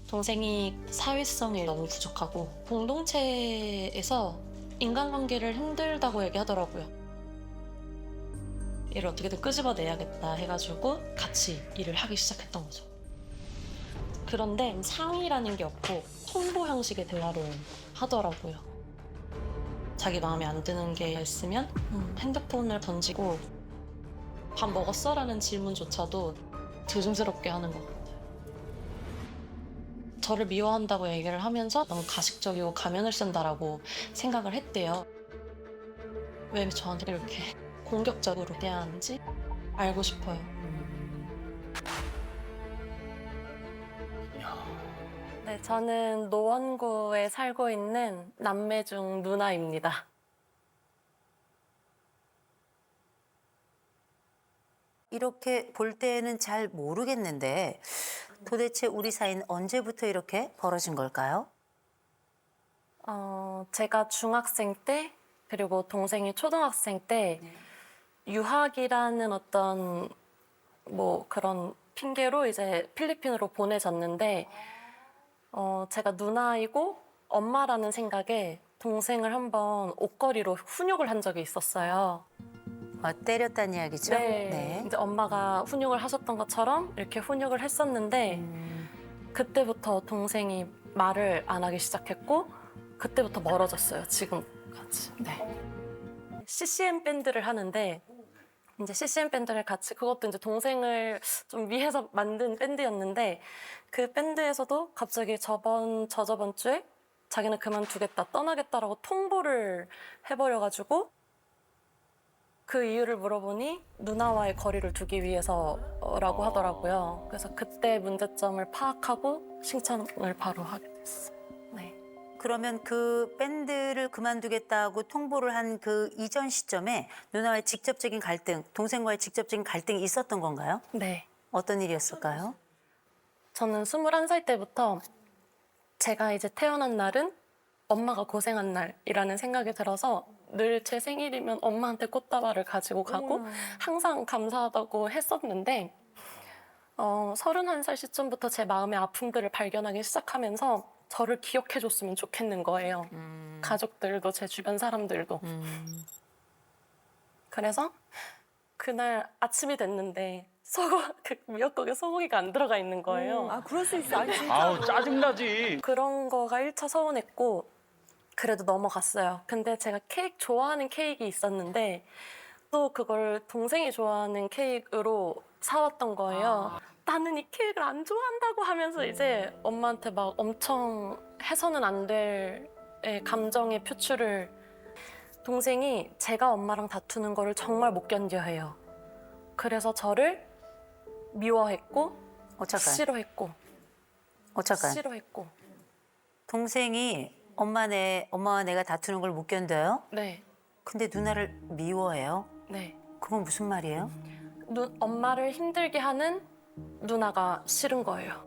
동생이 사회성이 너무 부족하고 공동체에서 인간관계를 힘들다고 얘기하더라고요. 얘를 어떻게든 끄집어내야겠다 해가지고 같이 일을 하기 시작했던 거죠. 그런데 상의라는 게 없고 통보 형식의 대화를 하더라고요. 자기 마음에 안 드는 게 있으면 핸드폰을 던지고 밥 먹었어? 라는 질문조차도 조심스럽게 하는 것 같아요. 저를 미워한다고 얘기를 하면서 너무 가식적이고 가면을 쓴다라고 생각을 했대요. 왜 저한테 이렇게 공격적으로 대하는지 알고 싶어요. 네, 저는 노원구에 살고 있는 남매 중 누나입니다. 이렇게 볼 때는 잘 모르겠는데 도대체 우리 사이는 언제부터 이렇게 벌어진 걸까요? 제가 중학생 때 그리고 동생이 초등학생 때 유학이라는 어떤 뭐 그런 핑계로 이제 필리핀으로 보내졌는데 제가 누나이고 엄마라는 생각에 동생을 한번 옷걸이로 훈육을 한 적이 있었어요. 때렸다는 이야기죠? 네. 이제 엄마가 훈육을 하셨던 것처럼 이렇게 훈육을 했었는데 그때부터 동생이 말을 안 하기 시작했고 그때부터 멀어졌어요. 지금까지. 네. CCM 밴드를 하는데 이제 CCM 밴드를 같이 그것도 이제 동생을 좀 위해서 만든 밴드였는데 그 밴드에서도 갑자기 저저번 주에 자기는 그만두겠다 떠나겠다라고 통보를 해버려가지고 그 이유를 물어보니 누나와의 거리를 두기 위해서라고 하더라고요. 그래서 그때 문제점을 파악하고 신청을 바로 하게 됐어요. 네. 그러면 그 밴드를 그만두겠다고 통보를 한 그 이전 시점에 누나와의 직접적인 갈등, 동생과의 직접적인 갈등이 있었던 건가요? 네. 어떤 일이었을까요? 저는 21살 때부터 제가 이제 태어난 날은 엄마가 고생한 날이라는 생각이 들어서 늘 제 생일이면 엄마한테 꽃다발을 가지고 가고 항상 감사하다고 했었는데 31살 시점부터 제 마음의 아픔들을 발견하기 시작하면서 저를 기억해줬으면 좋겠는 거예요. 가족들도 제 주변 사람들도. 그래서 그날 아침이 됐는데 그 미역국에 소고기가 안 들어가 있는 거예요. 아, 그럴 수 있어. 아니, 진짜. 아우 짜증나지. 그런 거가 1차 서운했고 그래도 넘어갔어요. 근데 제가 좋아하는 케이크 있었는데 또 그걸 동생이 좋아하는 케이크로 사왔던 거예요. 나는 이 케이크를 안 좋아한다고 하면서 이제 엄마한테 막 엄청 해서는 안 될 감정의 표출을 동생이 제가 엄마랑 다투는 거를 정말 못 견뎌해요. 그래서 저를 미워했고 잠깐. 싫어했고 잠깐. 싫어했고 동생이 엄마와 내가 다투는 걸 못 견뎌요? 네, 근데 누나를 미워해요? 네. 그건 무슨 말이에요? 엄마를 힘들게 하는 누나가 싫은 거예요.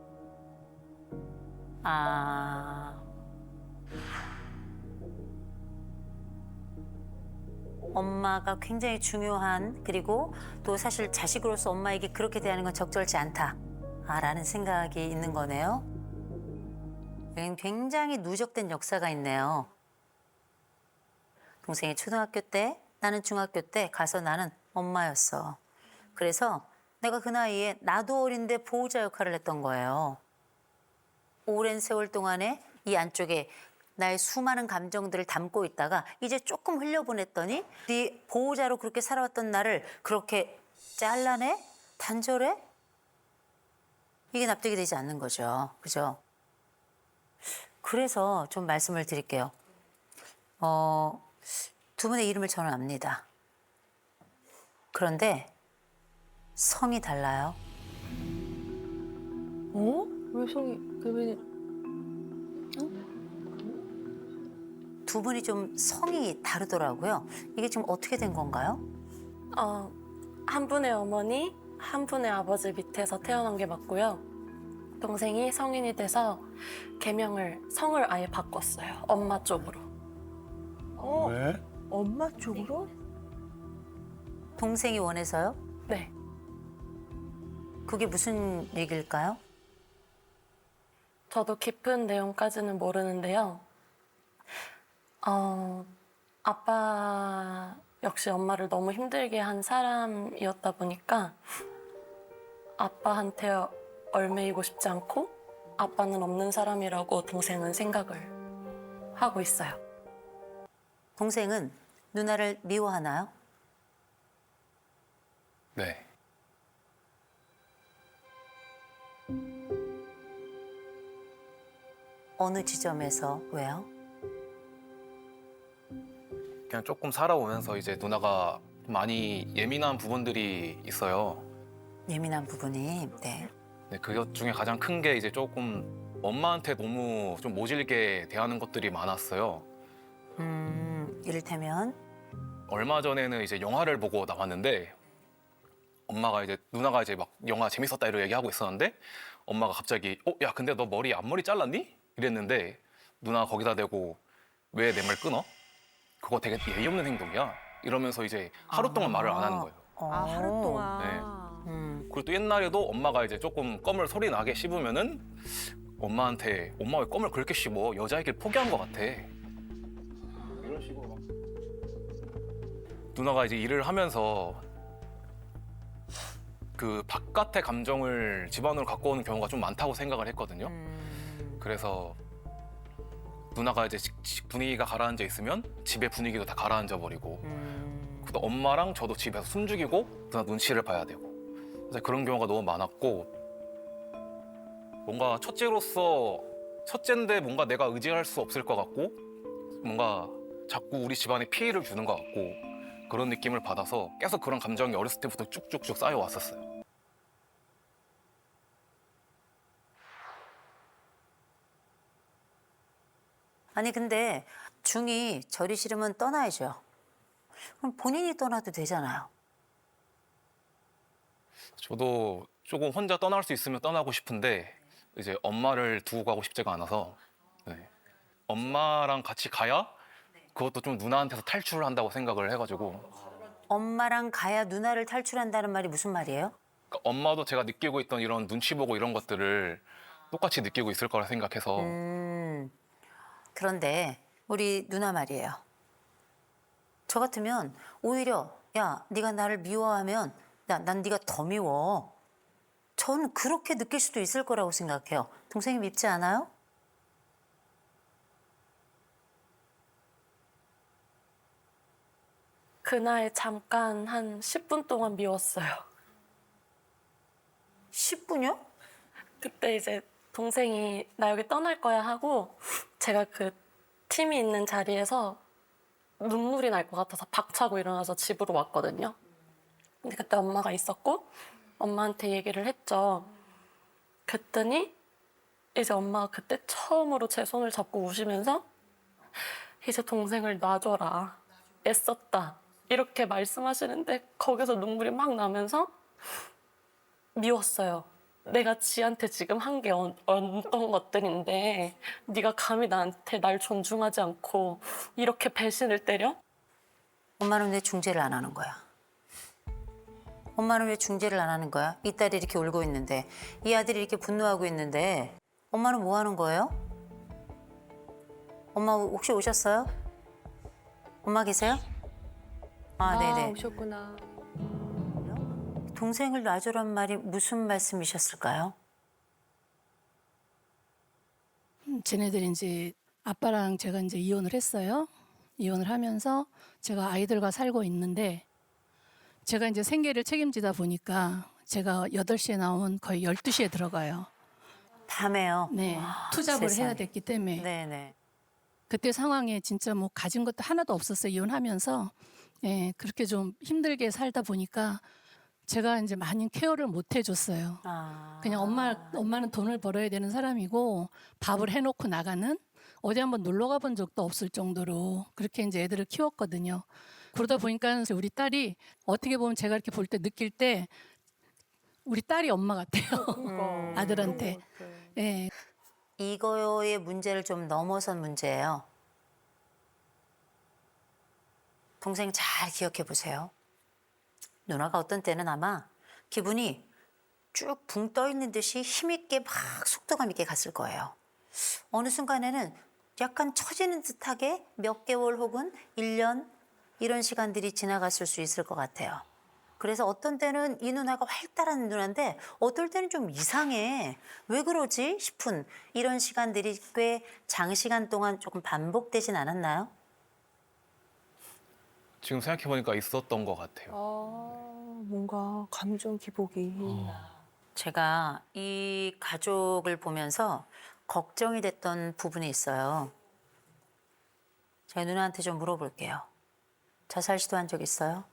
엄마가 굉장히 중요한, 그리고 또 사실 자식으로서 엄마에게 그렇게 대하는 건 적절치 않다라는 생각이 있는 거네요. 여긴 굉장히 누적된 역사가 있네요. 동생이 초등학교 때, 나는 중학교 때 가서 나는 엄마였어. 그래서 내가 그 나이에 나도 어린데 보호자 역할을 했던 거예요. 오랜 세월 동안에 이 안쪽에 나의 수많은 감정들을 담고 있다가 이제 조금 흘려보냈더니 네 보호자로 그렇게 살아왔던 나를 그렇게 잘라내? 단절해? 이게 납득이 되지 않는 거죠. 그죠? 그래서 좀 말씀을 드릴게요. 두 분의 이름을 저는 압니다. 그런데 성이 달라요. 어? 왜 성이, 두 분이 좀 성이 다르더라고요. 이게 지금 어떻게 된 건가요? 한 분의 어머니, 한 분의 아버지 밑에서 태어난 게 맞고요. 동생이 성인이 돼서 성을 아예 바꿨어요. 엄마 쪽으로. 왜? 엄마 쪽으로? 동생이 원해서요? 네. 그게 무슨 얘기일까요? 저도 깊은 내용까지는 모르는데요. 아빠 역시 엄마를 너무 힘들게 한 사람이었다 보니까 아빠한테 얽매이고 싶지 않고 아빠는 없는 사람이라고 동생은 생각을 하고 있어요. 동생은 누나를 미워하나요? 네. 어느 지점에서 왜요? 그냥 조금 살아오면서 이제 누나가 많이 예민한 부분들이 있어요. 예민한 부분이. 네. 네, 그것 중에 가장 큰 게 이제 조금 엄마한테 너무 좀 모질게 대하는 것들이 많았어요. 이를테면 얼마 전에는 이제 영화를 보고 나왔는데 누나가 이제 막 영화 재밌었다 이러고 얘기하고 있었는데 엄마가 갑자기 야 근데 너 앞머리 잘랐니? 이랬는데 누나가 거기다 대고 왜 내 말 끊어? 그거 되게 예의 없는 행동이야. 이러면서 이제 하루 동안 말을 안 하는 거예요. 아, 하루 동안. 네. 그리고 또 옛날에도 엄마가 이제 조금 껌을 소리 나게 씹으면은 엄마한테 엄마 왜 껌을 그렇게 씹어? 여자애길 포기한 것 같아. 이런 식으로 막. 누나가 이제 일을 하면서 그 바깥의 감정을 집안으로 갖고 오는 경우가 좀 많다고 생각을 했거든요. 그래서 누나가 이제 분위기가 가라앉아 있으면 집의 분위기도 다 가라앉아 버리고 또 엄마랑 저도 집에서 숨죽이고 누나 눈치를 봐야 되고 그래서 그런 경우가 너무 많았고 뭔가 첫째인데 뭔가 내가 의지할 수 없을 것 같고 뭔가 자꾸 우리 집안에 피해를 주는 것 같고 그런 느낌을 받아서 계속 그런 감정이 어렸을 때부터 쭉쭉쭉 쌓여왔었어요. 아니 근데 중이 절이 싫으면 떠나야죠. 그럼 본인이 떠나도 되잖아요. 저도 조금 혼자 떠날 수 있으면 떠나고 싶은데 이제 엄마를 두고 가고 싶지가 않아서 네. 엄마랑 같이 가야 그것도 좀 누나한테서 탈출을 한다고 생각을 해가지고 엄마랑 가야 누나를 탈출한다는 말이 무슨 말이에요? 그러니까 엄마도 제가 느끼고 있던 이런 눈치 보고 이런 것들을 똑같이 느끼고 있을 거라 생각해서 그런데 우리 누나 말이에요. 저 같으면 오히려 야 네가 나를 미워하면 난 네가 더 미워. 저는 그렇게 느낄 수도 있을 거라고 생각해요. 동생이 밉지 않아요? 그날 잠깐 한 10분 동안 미웠어요. 10분이요? 그때 이제 동생이 나 여기 떠날 거야 하고 제가 그 팀이 있는 자리에서 눈물이 날 것 같아서 박차고 일어나서 집으로 왔거든요. 근데 그때 엄마가 있었고 엄마한테 얘기를 했죠. 그랬더니 이제 엄마가 그때 처음으로 제 손을 잡고 우시면서 이제 동생을 놔줘라. 애썼다. 이렇게 말씀하시는데 거기서 눈물이 막 나면서 미웠어요. 내가 지한테 지금 한 게 어떤 것들인데 네가 감히 나한테 날 존중하지 않고 이렇게 배신을 때려? 엄마는 왜 중재를 안 하는 거야? 엄마는 왜 중재를 안 하는 거야? 이 딸이 이렇게 울고 있는데 이 아들이 이렇게 분노하고 있는데 엄마는 뭐 하는 거예요? 엄마 혹시 오셨어요? 엄마 계세요? 아, 네네. 오셨구나. 동생을 놔주란 말이 무슨 말씀이셨을까요? 쟤네들이 이제 아빠랑 제가 이제 이혼을 했어요. 이혼을 하면서 제가 아이들과 살고 있는데 제가 이제 생계를 책임지다 보니까 제가 8시에 나오면 거의 12시에 들어가요. 밤에요? 네. 투잡을 세상에. 해야 됐기 때문에. 네네. 그때 상황에 진짜 뭐 가진 것도 하나도 없었어요. 이혼하면서. 예, 그렇게 좀 힘들게 살다 보니까 제가 이제 많이 케어를 못 해줬어요. 아. 그냥 엄마는 돈을 벌어야 되는 사람이고 밥을 해놓고 나가는 어디 한번 놀러 가본 적도 없을 정도로 그렇게 이제 애들을 키웠거든요. 그러다 보니까 우리 딸이 어떻게 보면 제가 이렇게 볼 때 느낄 때 우리 딸이 엄마 같아요. 아들한테. 예. 이거의 문제를 좀 넘어선 문제예요. 동생 잘 기억해 보세요. 누나가 어떤 때는 아마 기분이 쭉 붕 떠 있는 듯이 힘있게 막 속도감 있게 갔을 거예요. 어느 순간에는 약간 처지는 듯하게 몇 개월 혹은 1년 이런 시간들이 지나갔을 수 있을 것 같아요. 그래서 어떤 때는 이 누나가 활달한 누나인데 어떨 때는 좀 이상해. 왜 그러지 싶은 이런 시간들이 꽤 장시간 동안 조금 반복되진 않았나요? 지금 생각해보니까 있었던 것 같아요. 뭔가 감정 기복이. 제가 이 가족을 보면서 걱정이 됐던 부분이 있어요. 제가 누나한테 좀 물어볼게요. 자살 시도한 적 있어요?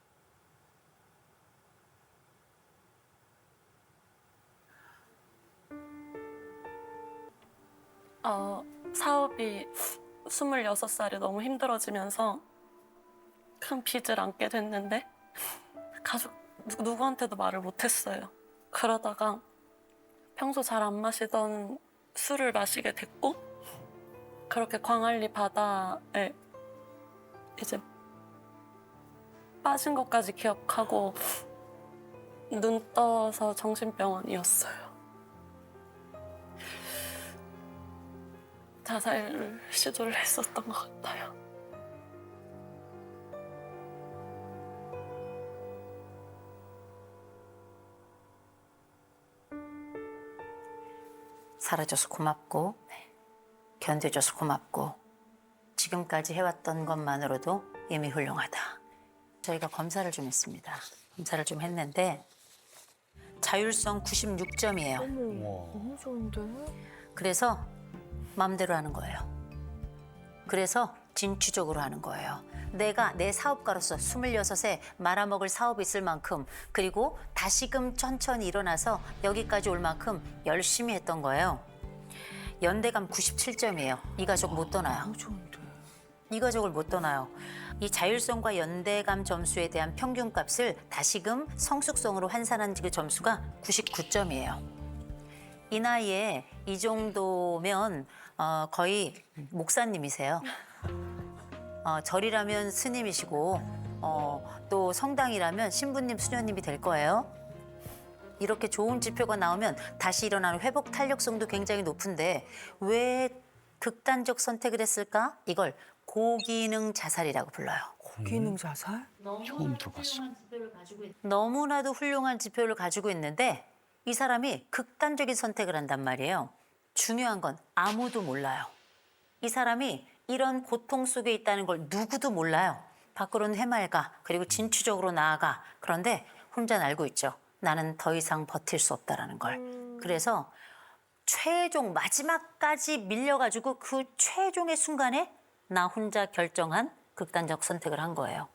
사업이 26살에 너무 힘들어지면서 큰 빚을 안게 됐는데 가족 누구한테도 말을 못했어요. 그러다가 평소 잘 안 마시던 술을 마시게 됐고 그렇게 광안리 바다에 이제 빠진 것까지 기억하고 눈 떠서 정신병원이었어요. 자살 시도를 했었던 것 같아요. 사라져서 고맙고 견뎌줘서 고맙고 지금까지 해왔던 것만으로도 이미 훌륭하다. 저희가 검사를 좀 했습니다. 검사를 좀 했는데 자율성 96점이에요. 너무 좋은데? 그래서 마음대로 하는 거예요. 그래서 진취적으로 하는 거예요. 내가 내 사업가로서 26에 말아먹을 사업이 있을 만큼 그리고 다시금 천천히 일어나서 여기까지 올 만큼 열심히 했던 거예요. 연대감 97점이에요. 이 가족 못 떠나요. 너무 좋은데. 이 가족을 못 떠나요. 이 자율성과 연대감 점수에 대한 평균값을 다시금 성숙성으로 환산한 그 점수가 99점이에요. 이 나이에 이 정도면 거의 목사님이세요. 절이라면 스님이시고 또 성당이라면 신부님, 수녀님이 될 거예요. 이렇게 좋은 지표가 나오면 다시 일어나는 회복 탄력성도 굉장히 높은데 왜 극단적 선택을 했을까? 이걸 고기능 자살이라고 불러요. 기능 자살? 처음 들어봤어. 너무나도 훌륭한 지표를 가지고 있는데 이 사람이 극단적인 선택을 한단 말이에요. 중요한 건 아무도 몰라요. 이 사람이 이런 고통 속에 있다는 걸 누구도 몰라요. 밖으로는 해맑아. 그리고 진취적으로 나아가. 그런데 혼자는 알고 있죠. 나는 더 이상 버틸 수 없다라는 걸. 그래서 최종 마지막까지 밀려가지고 그 최종의 순간에 나 혼자 결정한 극단적 선택을 한 거예요.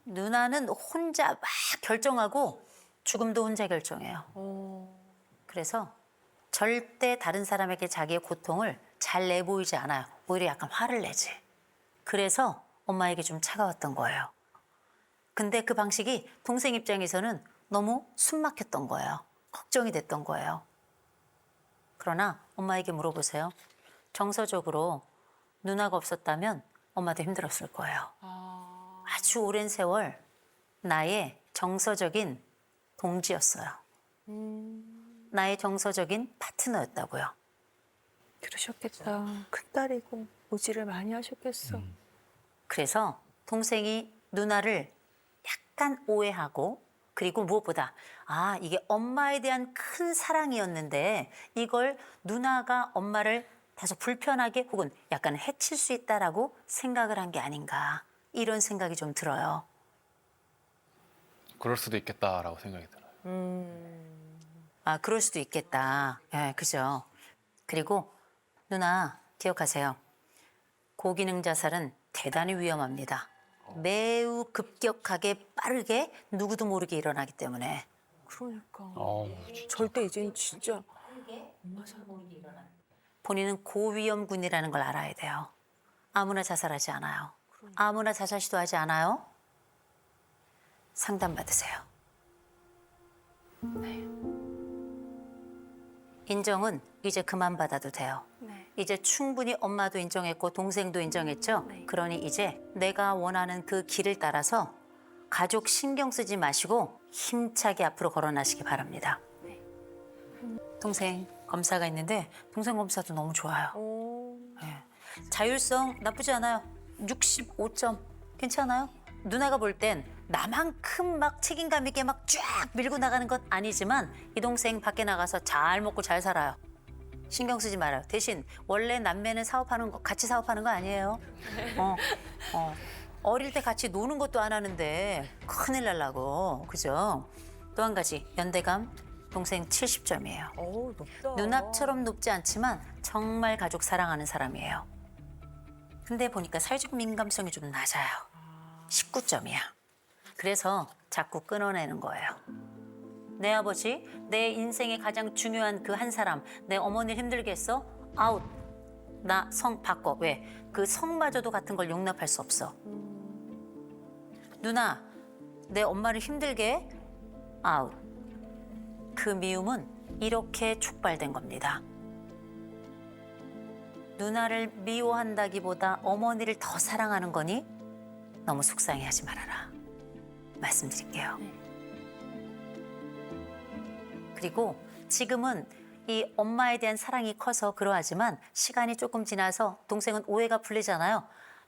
누나는 혼자 막 결정하고 죽음도 혼자 결정해요. 그래서 절대 다른 사람에게 자기의 고통을 잘 내보이지 않아요. 오히려 약간 화를 내지. 그래서 엄마에게 좀 차가웠던 거예요. 근데 그 방식이 동생 입장에서는 너무 숨막혔던 거예요. 걱정이 됐던 거예요. 그러나 엄마에게 물어보세요. 정서적으로 누나가 없었다면 엄마도 힘들었을 거예요. 아주 오랜 세월 나의 정서적인 동지였어요. 나의 정서적인 파트너였다고요. 그러셨겠다. 큰딸이고 모지를 많이 하셨겠어. 그래서 동생이 누나를 약간 오해하고 그리고 무엇보다 이게 엄마에 대한 큰 사랑이었는데 이걸 누나가 엄마를 다소 불편하게 혹은 약간 해칠 수 있다라고 생각을 한 게 아닌가 이런 생각이 좀 들어요. 그럴 수도 있겠다라고 생각이 들어요. 그럴 수도 있겠다. 예, 그죠. 그리고 누나 기억하세요. 고기능 자살은 대단히 위험합니다. 매우 급격하게 빠르게 누구도 모르게 일어나기 때문에. 그러니까. 진짜. 절대 이제는 진짜 본인은 고위험군이라는 걸 알아야 돼요. 아무나 자살하지 않아요. 아무나 자살 시도하지 않아요. 상담받으세요. 인정은 이제 그만 받아도 돼요. 네. 이제 충분히 엄마도 인정했고 동생도 인정했죠. 네. 그러니 이제 내가 원하는 그 길을 따라서 가족 신경 쓰지 마시고 힘차게 앞으로 걸어나시기 바랍니다. 동생 검사가 있는데 동생 검사도 너무 좋아요. 오. 예. 자율성 나쁘지 않아요. 65점 괜찮아요. 누나가 볼 땐 나만큼 막 책임감 있게 막 쫙 밀고 나가는 건 아니지만 이 동생 밖에 나가서 잘 먹고 잘 살아요. 신경 쓰지 말아요. 대신 원래 남매는 사업하는 거 같이 사업하는 거 아니에요. 어릴 때 같이 노는 것도 안 하는데 큰일 날라고. 그죠? 또 한 가지 연대감 동생 70점이에요. 오, 높다. 누나처럼 높지 않지만 정말 가족 사랑하는 사람이에요. 근데 보니까 사회적 민감성이 좀 낮아요. 19점이야. 그래서 자꾸 끊어내는 거예요. 내 아버지, 내 인생의 가장 중요한 그 한 사람, 내 어머니를 힘들게 했어? 아웃. 나 성 바꿔. 왜? 그 성마저도 같은 걸 용납할 수 없어. 누나, 내 엄마를 힘들게 해? 아웃. 그 미움은 이렇게 촉발된 겁니다. 누나를 미워한다기보다 어머니를 더 사랑하는 거니 너무 속상해하지 말아라. 말씀드릴게요. 그리고 지금은 이 엄마에 대한 사랑이 커서 그러하지만 시간이 조금 지나서 동생은 오해가 풀리잖아요.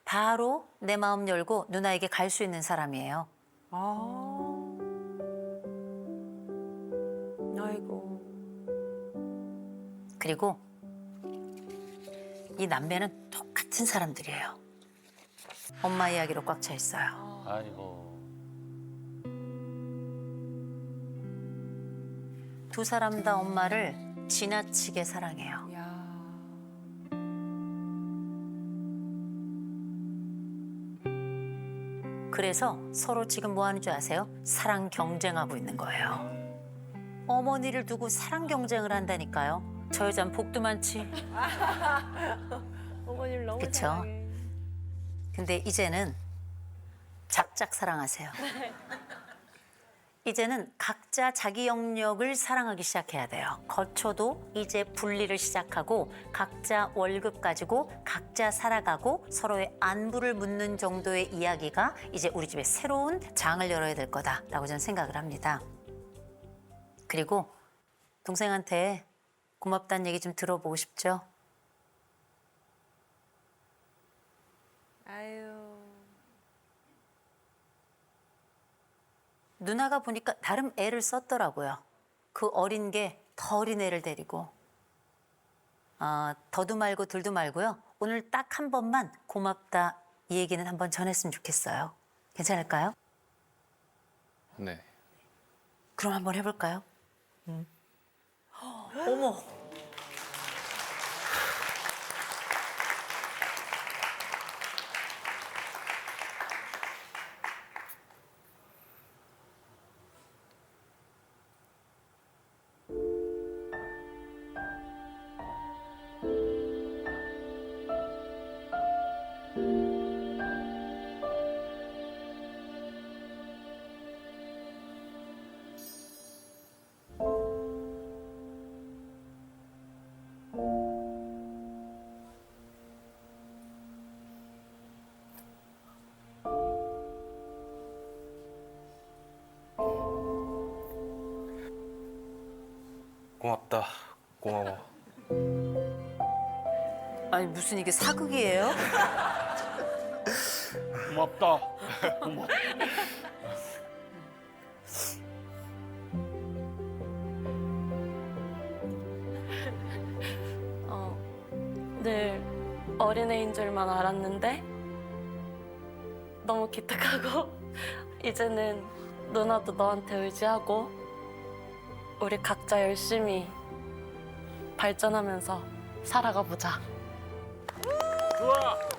바로 내 마음 열고 누나에게 갈 수 있는 사람이에요. 아. 아이고. 그리고 이 남매는 똑같은 사람들이에요. 엄마 이야기로 꽉 차 있어요. 아이고. 두 사람 다 엄마를 지나치게 사랑해요. 야. 그래서 서로 지금 뭐 하는 줄 아세요? 사랑 경쟁하고 있는 거예요. 어머니를 두고 사랑 경쟁을 한다니까요. 저 여잔 복도 많지. 어머님 너무 그쵸? 사랑해. 근데 이제는 작작 사랑하세요. 이제는 각자 자기 영역을 사랑하기 시작해야 돼요. 거쳐도 이제 분리를 시작하고 각자 월급 가지고 각자 살아가고 서로의 안부를 묻는 정도의 이야기가 이제 우리 집에 새로운 장을 열어야 될 거다라고 저는 생각을 합니다. 그리고 동생한테 고맙다는 얘기 좀 들어보고 싶죠? 아유. 누나가 보니까 나름 애를 썼더라고요. 그 어린 게 더 어린 애를 데리고. 더도 말고 덜도 말고요. 오늘 딱 한 번만 고맙다 이 얘기는 한번 전했으면 좋겠어요. 괜찮을까요? 네. 그럼 한번 해볼까요? 어머. 고맙다. 고마워. 아니 무슨 이게 사극이에요? 고맙다. 늘 어린애인 줄만 알았는데 너무 기특하고 이제는 누나도 너한테 의지하고 우리 각자 열심히 발전하면서 살아가 보자. 좋아.